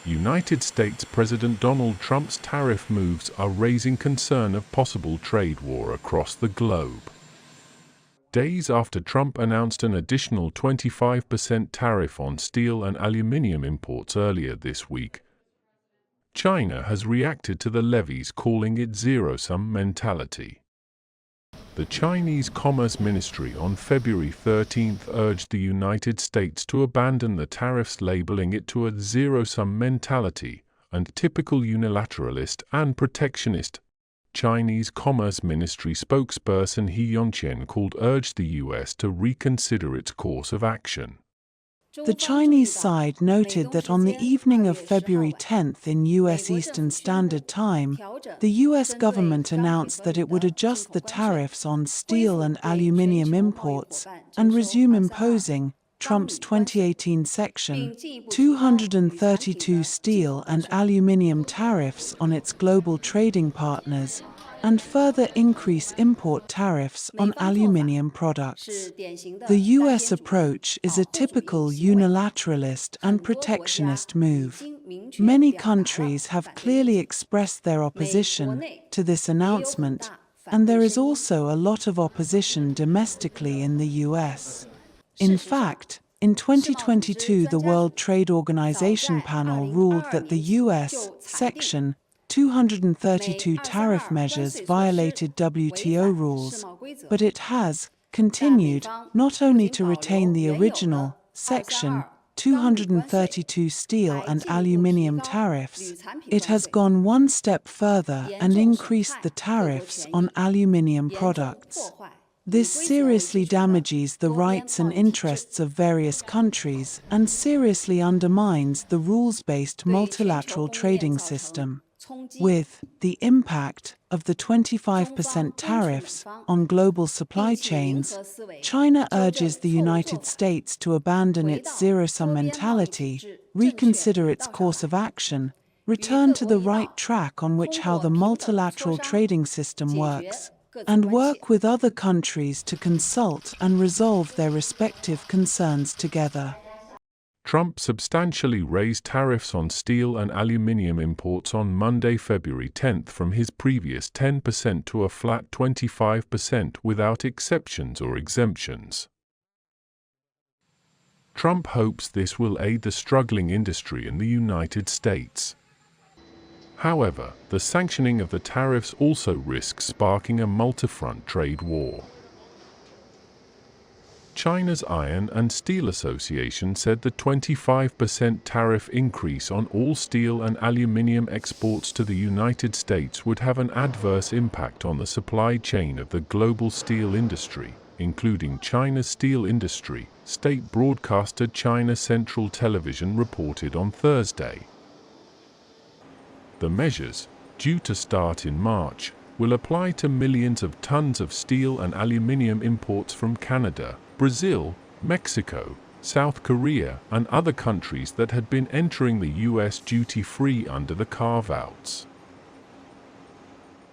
United States President Donald Trump's tariff moves are raising concern of possible trade war across the globe. Days after Trump announced an additional 25% tariff on steel and aluminium imports earlier this week, China has reacted to the levies, calling it zero-sum mentality. The Chinese Commerce Ministry on February 13 urged the United States to abandon the tariffs, labeling it to a zero-sum mentality and typical unilateralist and protectionist. Chinese Commerce Ministry spokesperson He Yongqian urged the U.S. to reconsider its course of action. The Chinese side noted that on the evening of February 10 in U.S. Eastern Standard Time, the U.S. government announced that it would adjust the tariffs on steel and aluminium imports and resume imposing Trump's 2018 Section 232 steel and aluminium tariffs on its global trading partners, and further increase import tariffs on aluminium products. The U.S. approach is a typical unilateralist and protectionist move. Many countries have clearly expressed their opposition to this announcement, and there is also a lot of opposition domestically in the U.S. In fact, in 2022, the World Trade Organization panel ruled that the U.S. Section 232 tariff measures violated WTO rules, but it has continued not only to retain the original Section 232 steel and aluminium tariffs, it has gone one step further and increased the tariffs on aluminium products. This seriously damages the rights and interests of various countries and seriously undermines the rules-based multilateral trading system. With the impact of the 25% tariffs on global supply chains, China urges the United States to abandon its zero-sum mentality, reconsider its course of action, return to the right track on which how the multilateral trading system works, and work with other countries to consult and resolve their respective concerns together. Trump substantially raised tariffs on steel and aluminium imports on Monday, February 10 from his previous 10% to a flat 25% without exceptions or exemptions. Trump hopes this will aid the struggling industry in the United States. However, the sanctioning of the tariffs also risks sparking a multi-front trade war. China's Iron and Steel Association said the 25% tariff increase on all steel and aluminium exports to the United States would have an adverse impact on the supply chain of the global steel industry, including China's steel industry, state broadcaster China Central Television reported on Thursday. The measures, due to start in March, will apply to millions of tons of steel and aluminium imports from Canada, Brazil, Mexico, South Korea, and other countries that had been entering the U.S. duty-free under the carve-outs.